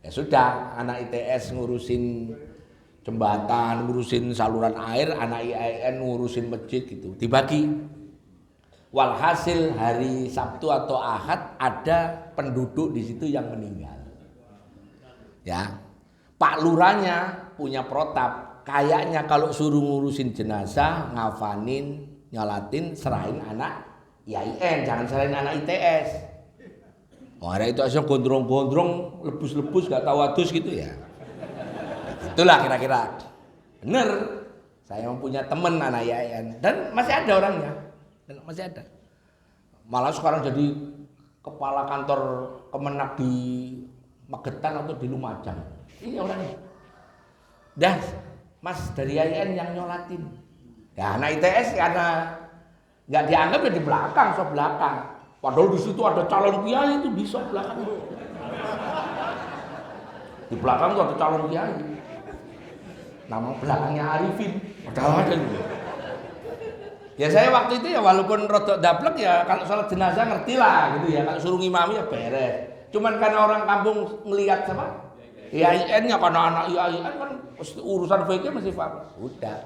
[SPEAKER 1] Ya sudah, anak ITS ngurusin jembatan, ngurusin saluran air, anak IAIN ngurusin masjid gitu. Dibagi. Walhasil hari Sabtu atau Ahad ada penduduk di situ yang meninggal. Ya, Pak Lurahnya punya protap. Kayaknya kalau suruh ngurusin jenazah, ngafanin, nyolatin, serahin anak IAIN, jangan serahin anak ITS. Oh, ada itu asal gondrong-gondrong, lebus-lebus, gak tahu adus gitu ya. Itulah kira-kira. Bener, saya mempunyai teman anak IAIN dan masih ada orangnya, dan masih ada. Malah sekarang jadi kepala kantor Kemenak di Magetan atau di Lumajang. Ini orangnya. Dah. Mas dari IAIN yang nyolatin. Ya anak ITS karena nggak dianggap ya di belakang, so belakang. Padahal di situ ada calon kiai itu di so belakang. Di belakang tuh ada calon kiai. Nama belakangnya Arifin. Padahal ada gitu. Ya saya waktu itu ya walaupun rodok daplek ya kalau sholat jenazah ngerti lah gitu ya. Kalau suruh ngimami ya beres. Cuman karena orang kampung ngelihat sama IAIN-nya karena anak IAIN kan urusan fikih mesti paham. Udah.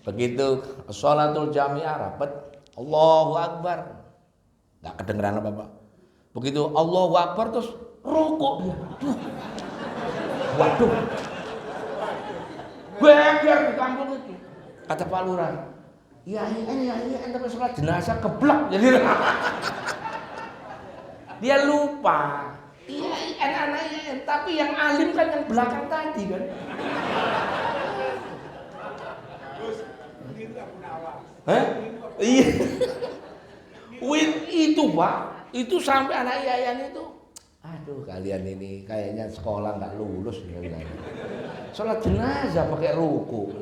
[SPEAKER 1] Begitu sholatul jamiah rapat, Allahu Akbar. Enggak kedengeran apa-apa. Begitu Allahu Akbar terus rukuk dia. Waduh. Beger di kampung itu. Kata Pak Lurah, IAIN tapi sholat jenazah keblak jadi. Dia lupa. IAIN anak IAIN, tapi yang alim kan yang belakang tadi kan. Hah? Iya. Itu Pak, itu sampai anak IAIN itu, aduh kalian ini kayaknya sekolah nggak lulus ya. Sholat jenazah pakai ruku.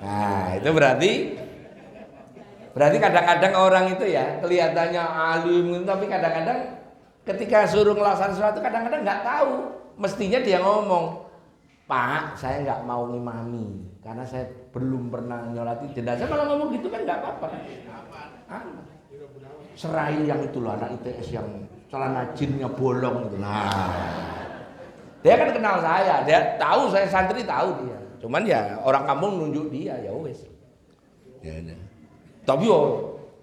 [SPEAKER 1] Nah itu berarti kadang-kadang orang itu ya kelihatannya alim, tapi kadang-kadang ketika suruh ngelaksanain sesuatu kadang-kadang nggak tahu. Mestinya dia ngomong, Pak, saya nggak mau ngimami karena saya belum pernah nyolatin jenazah. Malah ngomong gitu kan nggak apa-apa. Serahin yang itu loh anak ITS yang celana jinnya bolong itu. Nah, dia kan kenal saya, dia tahu saya santri tahu dia. Cuman ya orang kampung nunjuk dia ya wes. Ya, tapi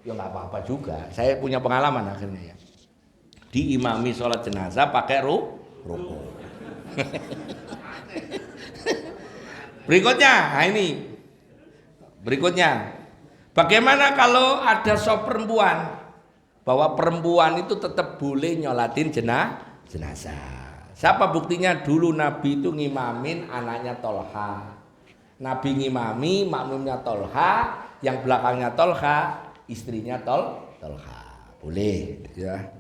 [SPEAKER 1] ya nggak apa-apa juga. Saya punya pengalaman akhirnya ya. Diimami sholat jenazah pakai ruku. Berikutnya, nah ini. Berikutnya, bagaimana kalau ada sop perempuan? Bahwa perempuan itu tetap boleh nyolatin jenazah. Siapa buktinya? Dulu Nabi itu ngimamin anaknya Tolha. Nabi ngimami, makmumnya Tolha, yang belakangnya Tolha, istrinya Tolha. Boleh ya.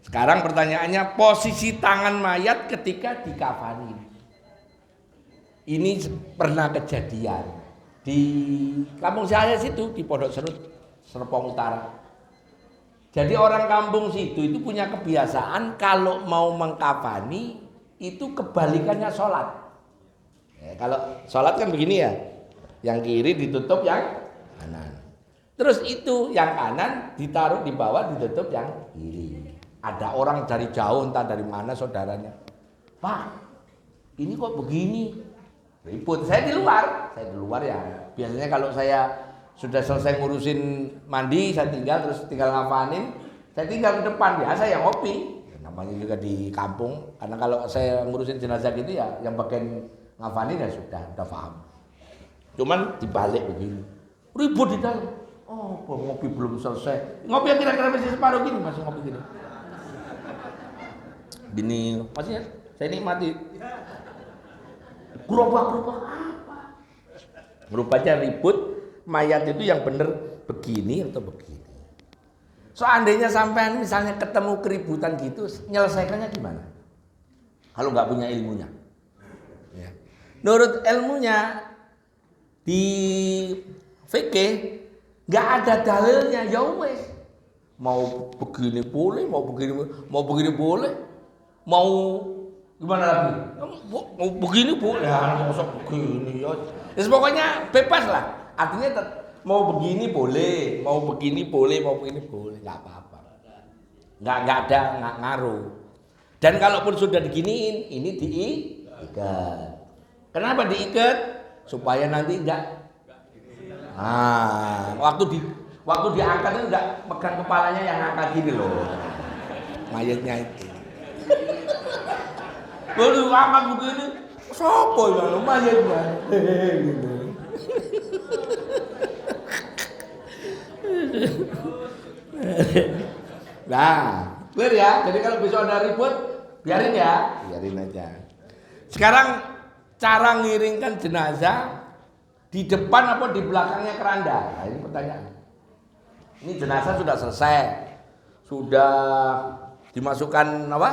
[SPEAKER 1] Sekarang pertanyaannya, posisi tangan mayat ketika dikafani. Ini pernah kejadian di kampung saya situ, di Pondok Serut, Serpong Utara. Jadi orang kampung situ itu punya kebiasaan kalau mau mengkafani itu kebalikannya sholat. Ya, kalau sholat kan begini ya, yang kiri ditutup yang kanan. Terus itu yang kanan ditaruh di bawah ditutup yang kiri. Ada orang dari jauh entah dari mana saudaranya, Pak, ini kok begini? Ribut. Saya di luar ya. Biasanya kalau saya sudah selesai ngurusin mandi, saya tinggal ngafanin, saya tinggal ke depan, biasa yang ngopi. Ya, namanya juga di kampung, karena kalau saya ngurusin jenazah gitu ya, yang bagian ngafanin ya sudah paham. Cuman dibalik begini, ribut di dalam. Oh, ngopi belum selesai. Ngopi yang kira-kira masih separuh gini, masih ngopi gini. Gini, maksudnya saya nikmati. Gerobak-gerobak apa? Rupanya ribut. Mayat itu yang benar begini atau begini. Seandainya sampean misalnya ketemu keributan gitu, nyelesaikannya gimana? Kalau nggak punya ilmunya. Ya. Menurut ilmunya di fikih nggak ada dalilnya, ya wes. Mau begini boleh, mau begini boleh, mau gimana lagi? Mau begini boleh, ya, masa begini ya. Pokoknya bebas lah. Artinya mau begini boleh, mau begini boleh, nggak apa-apa, nggak ada, nggak ngaruh. Dan kalaupun sudah diginiin, ini diikat. Kenapa diikat? Supaya nanti enggak. Waktu diangkat itu enggak pegang kepalanya yang angkat gini loh, mayatnya itu. Baru angkat begini, sopo ya mayatnya, gitu. Nah, clear ya. Jadi kalau besok ada ribut, biarin ya, biarin aja. Sekarang cara ngiringkan jenazah di depan apa di belakangnya keranda? Nah, ini pertanyaan. Ini jenazah sudah selesai, sudah dimasukkan apa?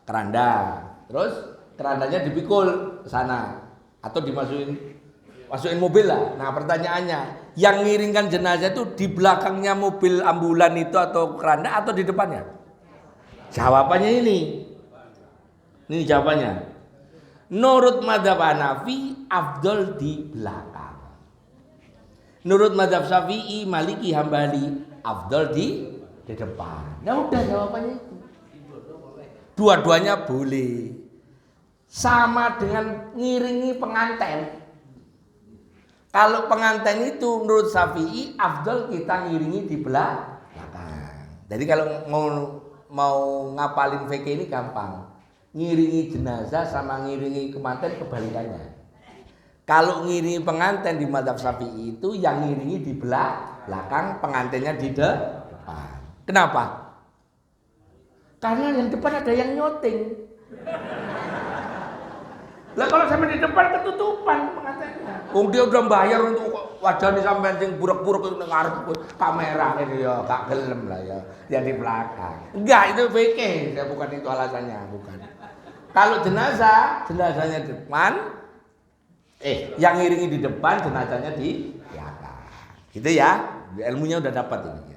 [SPEAKER 1] Keranda. Terus kerandanya dipikul ke sana atau masukin mobil lah. Nah pertanyaannya, yang ngiringkan jenazah itu di belakangnya mobil ambulan itu atau keranda atau di depannya? Jawabannya ini jawabannya. Nurut madzhab Hanafi afdol di belakang. Nurut madzhab Syafi'i, Maliki, Hambali afdol di depan. Nah udah jawabannya itu. Dua-duanya boleh. Sama dengan ngiringi pengantin. Kalau pengantin itu menurut Syafi'i afdal kita ngiringi di belakang. Jadi kalau mau ngapalin fikih ini gampang. Ngiringi jenazah sama ngiringi kemanten kebalikannya. Kalau ngiringi pengantin di madzhab Syafi'i itu yang ngiringi di belakang, pengantinnya di depan. Kenapa? Karena yang depan ada yang nyoting. Lah kalau sampai di depan ketutupan pengantinnya. Dia udah bayar untuk wajahnya sampai yang buruk-buruk itu ngarep kamera ini ya, gak gelem lah ya. Yang di belakang. Enggak, itu fikih, bukan itu alasannya, bukan. Kalau jenazahnya di depan, yang ngiringi di depan, jenazahnya di belakang. Gitu ya, ilmunya udah dapat ini.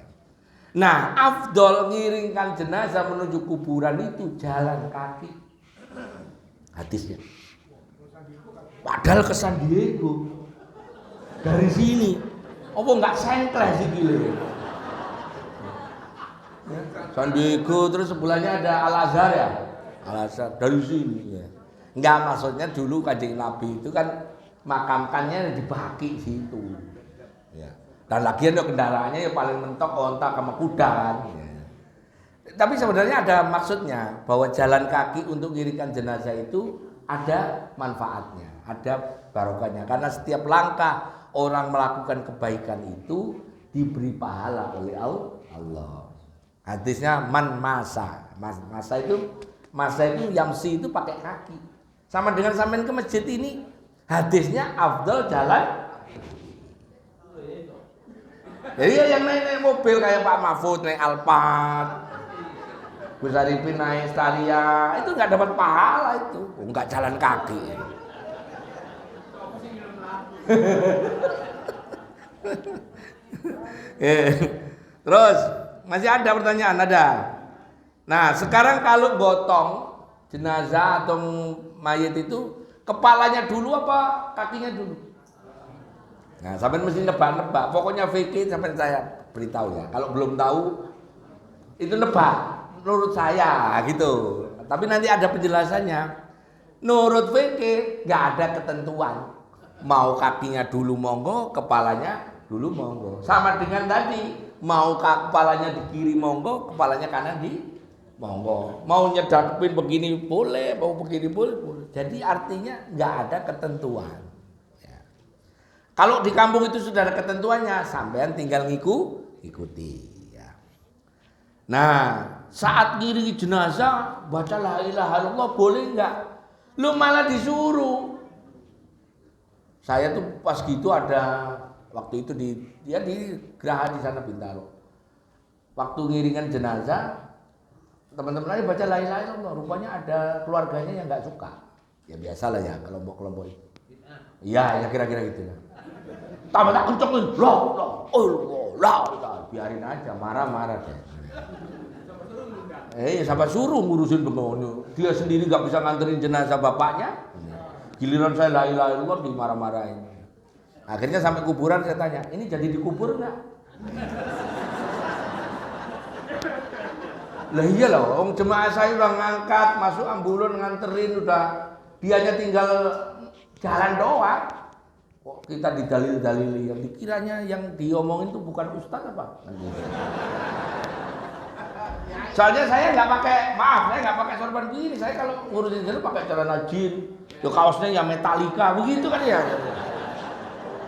[SPEAKER 1] Nah, afdol ngiringkan jenazah menuju kuburan itu jalan kaki. Hadisnya. Padahal ke San Diego dari sini, apa nggak sengkleh sih gile? San Diego terus sebelahnya ada Al Azhar ya, Al Azhar dari sini ya. Nggak, maksudnya dulu Kanjeng Nabi itu kan makamkannya di Baki situ. Ya. Dan lagian kendaraannya ya paling mentok onta sama kuda kan. Ya. Tapi sebenarnya ada maksudnya bahwa jalan kaki untuk ngiringkan jenazah itu ada manfaatnya, ada barokahnya. Karena setiap langkah orang melakukan kebaikan itu diberi pahala oleh Allah. Hadisnya man masa. Masa itu masa itu yamsi itu pakai kaki. Sama dengan sampean ke masjid ini, hadisnya afdal jalan. Jadi yang naik mobil kayak Pak Mahfud naik Alphard, Gus Arifin naik Staria, itu nggak dapat pahala itu, nggak jalan kaki. Terus masih ada pertanyaan ada. Nah sekarang kalau gotong jenazah atau mayit itu kepalanya dulu apa kakinya dulu? Nah sampai mesti nebak-nebak. Pokoknya fikih sampai saya beritahu ya. Kalau belum tahu itu nebak. Menurut saya gitu. Tapi nanti ada penjelasannya. Menurut fikih nggak ada ketentuan. Mau kakinya dulu monggo, kepalanya dulu monggo. Sama dengan tadi, mau kepalanya di kiri monggo, kepalanya kanan di monggo. Mau nyedakpin begini boleh, mau begini boleh. Jadi artinya nggak ada ketentuan. Ya. Kalau di kampung itu sudah ada ketentuannya, sampean tinggal ikuti. Ya. Nah, saat ngiringi jenazah, baca la ilaha illallah boleh nggak? Lu malah disuruh. Saya tuh pas gitu ada waktu itu di Geraha di sana Bintaro. Waktu ngiringan jenazah, teman-teman lain baca la ilaha illallah, rupanya ada keluarganya yang nggak suka. Ya biasalah ya kelompok-kelompok itu. Iya, ya kira-kira gitu lah. Tambah tak kenceng, biarin aja, marah-marah deh. Siapa suruh ngurusin begono? Dia sendiri nggak bisa nganterin jenazah bapaknya. Giliran saya la ilaha illallah dimarah-marahin. Akhirnya sampai kuburan saya tanya, ini jadi dikubur nggak? Lah iya loh, jemaah saya udah ngangkat, masuk ambulan nganterin, udah dianya tinggal jalan doang. Kok kita didalil-dalili, yang dikiranya yang diomongin itu bukan ustaz apa? Soalnya saya nggak pakai, saya nggak pakai sorban begini. Saya kalau ngurusin jenazah pakai celana jeans, ya kaosnya ya Metallica, begitu kan ya.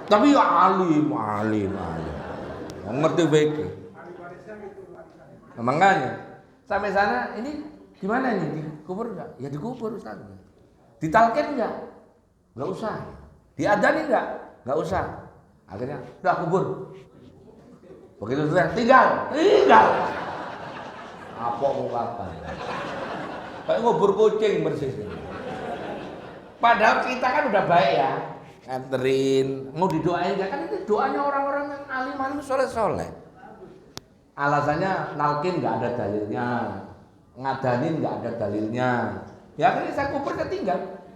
[SPEAKER 1] Tapi ya alim. Ngerti baik. Nah, makanya sampai sana ini gimana ini dikubur nggak? Ya dikubur Ustaz. Ditalkin nggak? Nggak usah. Diadani nggak? Nggak usah. Akhirnya udah kubur. Begitu sudah tinggal. Apa mau kapan? Kayak ngubur kucing bersih. Padahal kita kan udah baik ya, nganterin, mau didoain ya kan itu doanya orang-orang yang alim soleh. Alasannya nalkin nggak ada dalilnya, ngadanin nggak ada dalilnya. Ya akhirnya saya kubur saya tinggal.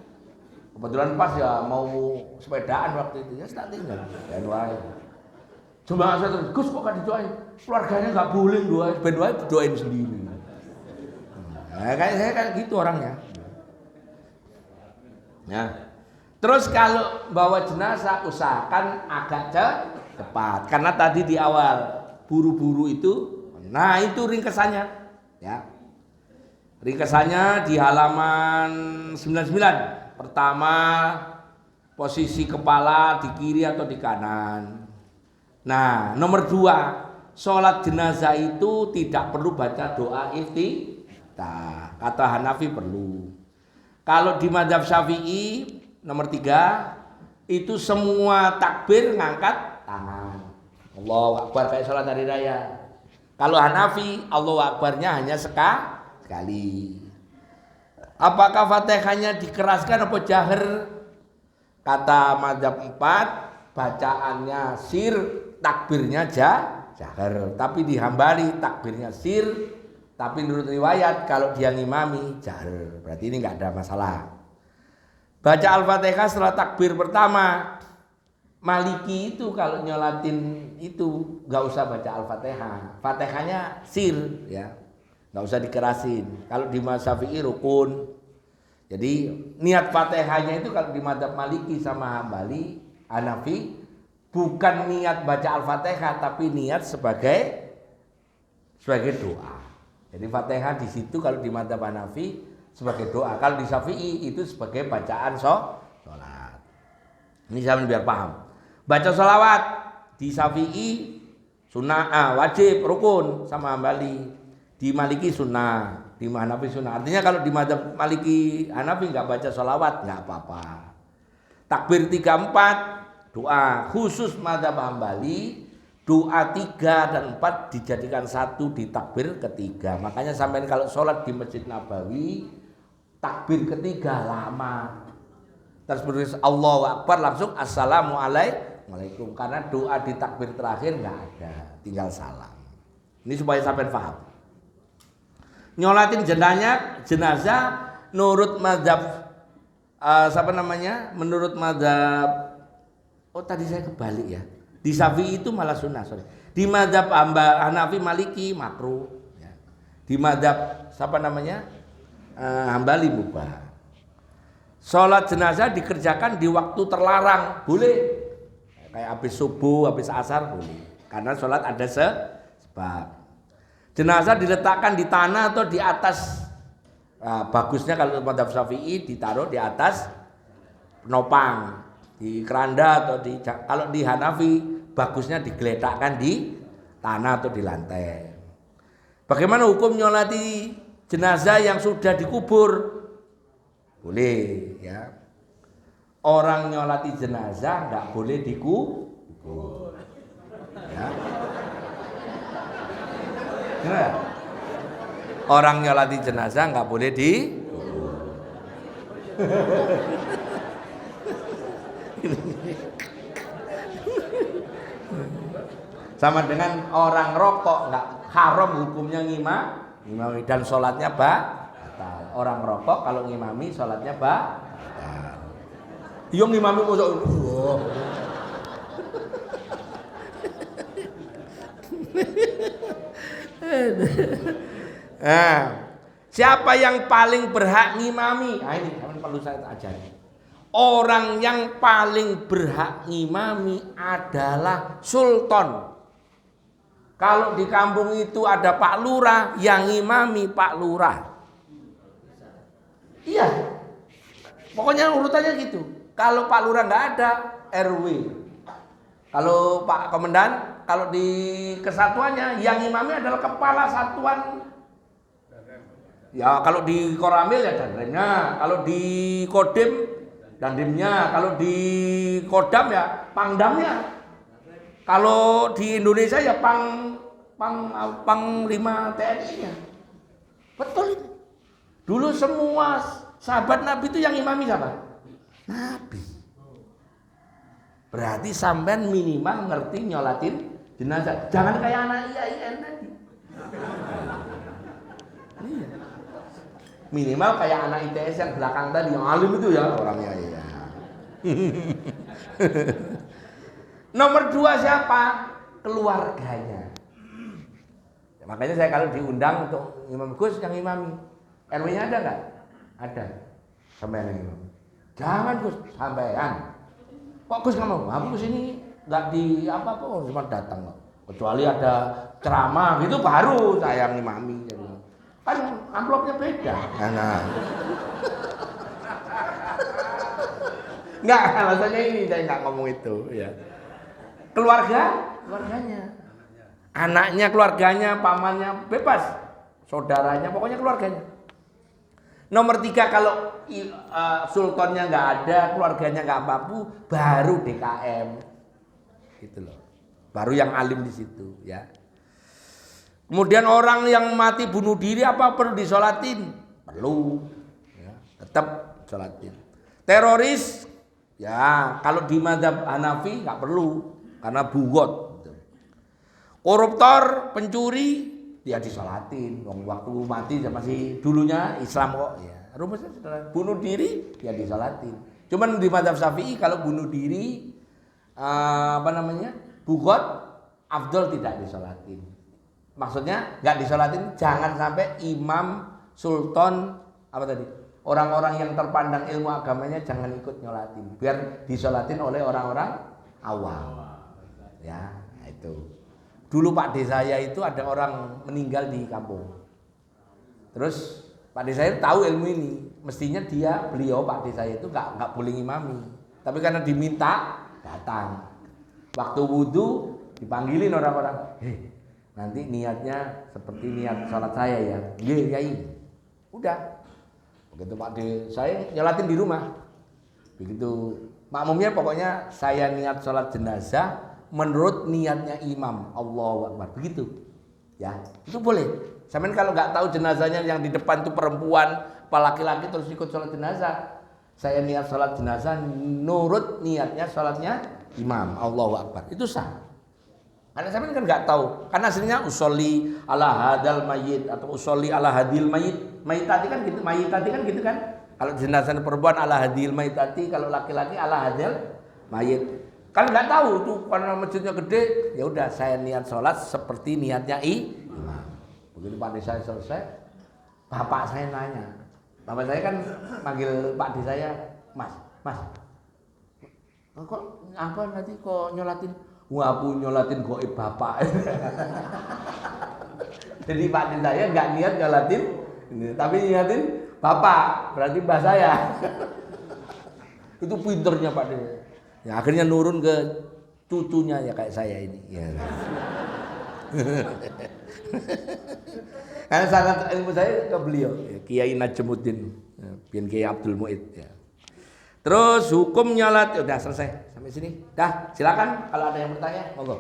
[SPEAKER 1] Kebetulan pas ya mau sepedaan waktu itu ya saya tinggal. Ya doain. Cuma saya terus, Gus kok gak didoain? Keluarganya nggak boleh doain sendiri. Nah, kayak saya kan gitu orangnya. Nah, terus kalau bawa jenazah usahakan agak cepat karena tadi di awal buru-buru itu. Nah, itu ringkesannya ya. Ringkesannya di halaman 99. Pertama, posisi kepala di kiri atau di kanan. Nah, nomor 2, sholat jenazah itu tidak perlu baca doa iftitah. Kata Hanafi perlu. Kalau di mazhab Syafi'i nomor 3 itu semua takbir ngangkat tangan. Allahu Akbar kayak sholat hari raya. Kalau Hanafi Allahu Akbarnya hanya sekali. Apakah Fatihahnya dikeraskan atau jahar? Kata mazhab 4 bacaannya sir, takbirnya jahar. Tapi di Hambali takbirnya sir. Tapi menurut riwayat kalau dia ngimami jahar, berarti ini nggak ada masalah. Baca Al-Fatihah setelah takbir pertama. Maliki itu kalau nyolatin itu nggak usah baca Al-Fatihah. Fatihahnya sir ya, nggak usah dikerasin. Kalau di mazhab Syafi'i rukun. Jadi niat Fatihahnya itu kalau di mazhab Maliki sama Hambali, Hanafi bukan niat baca Al-Fatihah tapi niat sebagai doa. Jadi Fatihah di situ kalau di mazhab Hanafi sebagai doa. Kalau di Syafi'i itu sebagai bacaan sholat. Ini sampeyan biar paham. Baca sholawat di Syafi'i sunnah, wajib, rukun sama Hambali. Di Maliki sunnah, Di Hanafi sunnah. Artinya kalau di mazhab Maliki Hanafi nggak baca sholawat nggak apa-apa. Takbir 3 4 doa khusus mazhab Hambali, doa 3 dan 4 dijadikan satu di takbir ketiga. Makanya sampai kalau sholat di Masjid Nabawi takbir ketiga lama. Terus berdoa Allahu Akbar langsung Assalamualaikum, karena doa di takbir terakhir nggak ada, tinggal salam. Ini supaya sampai paham. Nyolatin jenazah menurut mazhab menurut mazhab tadi saya kebalik ya. Di Syafi'i itu malah sunnah, sorry. Di mazhab Hanafi Maliki makruh ya. Di mazhab Hambali mubah. Sholat jenazah dikerjakan di waktu terlarang boleh, kayak habis subuh, habis asar boleh, karena sholat ada sebab. Jenazah diletakkan di tanah atau di atas. Nah, bagusnya kalau mazhab Syafi'i ditaruh di atas penopang, di keranda atau kalau di Hanafi bagusnya digeletakkan di tanah atau di lantai. Bagaimana hukum nyolati jenazah yang sudah dikubur? Boleh ya. Orang nyolati jenazah nggak boleh dikubur. Ya. Nah, orang nyolati jenazah nggak boleh sama dengan orang rokok nggak haram hukumnya ngimami dan sholatnya batal. Orang rokok kalau ngimami sholatnya batal. Yang ngimami masuk. Nah, siapa yang paling berhak ngimami? Nah, ini perlu saya ajari. Orang yang paling berhak ngimami adalah sultan. Kalau di kampung itu ada Pak Lurah, yang ngimami Pak Lurah. Iya. Pokoknya urutannya gitu. Kalau Pak Lurah nggak ada, RW. Kalau Pak Komandan, kalau di kesatuannya yang imamnya adalah kepala satuan. Ya kalau di Koramil ya danremnya, kalau di Kodim dandimnya, kalau di Kodam ya pangdamnya. Kalau di Indonesia ya panglima TNI-nya. Betul itu. Dulu semua sahabat Nabi itu yang imami siapa? Nabi. Berarti sampean minimal ngerti nyolatin jenazah. Jangan kayak anak IAIN tadi. Iya. Minimal kayak anak ITS yang belakang tadi, yang alim itu ya orangnya ya. Nomor 2 siapa? Keluarganya. Ya, makanya saya kalau diundang untuk Imam Gus yang imami, RW-nya ada nggak? Ada. Sampean yang imam. Jangan Gus, sampean. Kok Gus nggak mau? Aku kesini nggak di apa-apa, cuma datang kok. Kecuali ada ceramah gitu baru saya yang imami. Kan amplopnya beda. Nah. Nggak, alasannya ini saya nggak ngomong itu. Ya. Keluarganya, anaknya, keluarganya, pamannya bebas, saudaranya, pokoknya keluarganya. Nomor 3 kalau sultannya nggak ada, keluarganya nggak mampu, baru DKM, gitu loh. Baru yang alim di situ, ya. Kemudian orang yang mati bunuh diri apa perlu disolatin? Perlu, ya. Tetap sholatin. Teroris, ya kalau di mazhab Hanafi nggak perlu, karena bugot. Koruptor, pencuri, dia disolatin. Waktu mati masih dulunya Islam kok. Ya, rumusnya sederhana. Bunuh diri, dia disolatin. Cuman di mazhab Syafi'i kalau bunuh diri, bugot, afdol tidak disolatin. Maksudnya nggak disolatin, jangan sampai imam, sultan, orang-orang yang terpandang ilmu agamanya jangan ikut nyolatin. Biar disolatin oleh orang-orang awam. Ya, itu. Dulu Pak D saya itu ada orang meninggal di kampung. Terus Pak D saya tahu ilmu ini. Mestinya beliau Pak D saya itu nggak boleh ngimami. Tapi karena diminta datang. Waktu wudhu dipanggilin orang-orang. Hei, nanti niatnya seperti niat sholat saya ya. Nggih, Kyai. Udah. Begitu Pak D, saya nyolatin di rumah. Begitu makmumnya pokoknya saya niat sholat jenazah menurut niatnya imam. Allahu Akbar. Begitu. Ya, itu boleh. Sampeyan kalau nggak tahu jenazahnya yang di depan itu perempuan, apa laki-laki terus ikut sholat jenazah. Saya niat sholat jenazah nurut niatnya sholatnya imam. Allahu Akbar. Itu sah. Karena sampeyan kan nggak tahu. Karena aslinya usolli ala hadal mayit atau usolli ala hadil mayit. Mayit tadi kan gitu kan. Kalau jenazah perempuan ala hadil mayit tadi, kalau laki-laki ala hadil mayit. Kan nggak tahu tuh karena masjidnya gede, ya udah saya niat sholat seperti niatnya imam. Begitu Pak D saya selesai, bapak saya nanya. Bapak saya kan manggil Pak D saya, Mas, kok apa nanti kok nyolatin? Wah, aku nyolatin goib bapak. Jadi Pak D saya nggak niat nyolatin, tapi niatin bapak, berarti mbah saya. Itu pinternya Pak D. Ya, akhirnya nurun ke cucunya ya kayak saya ini. Ya. Karena sangat ilmu saya ke beliau, ya, Kiai Najmuddin, bin Kiai Abdul Muid. Ya. Terus hukum nyolat, udah selesai sampai sini. Dah, silakan kalau ada yang bertanya, monggo.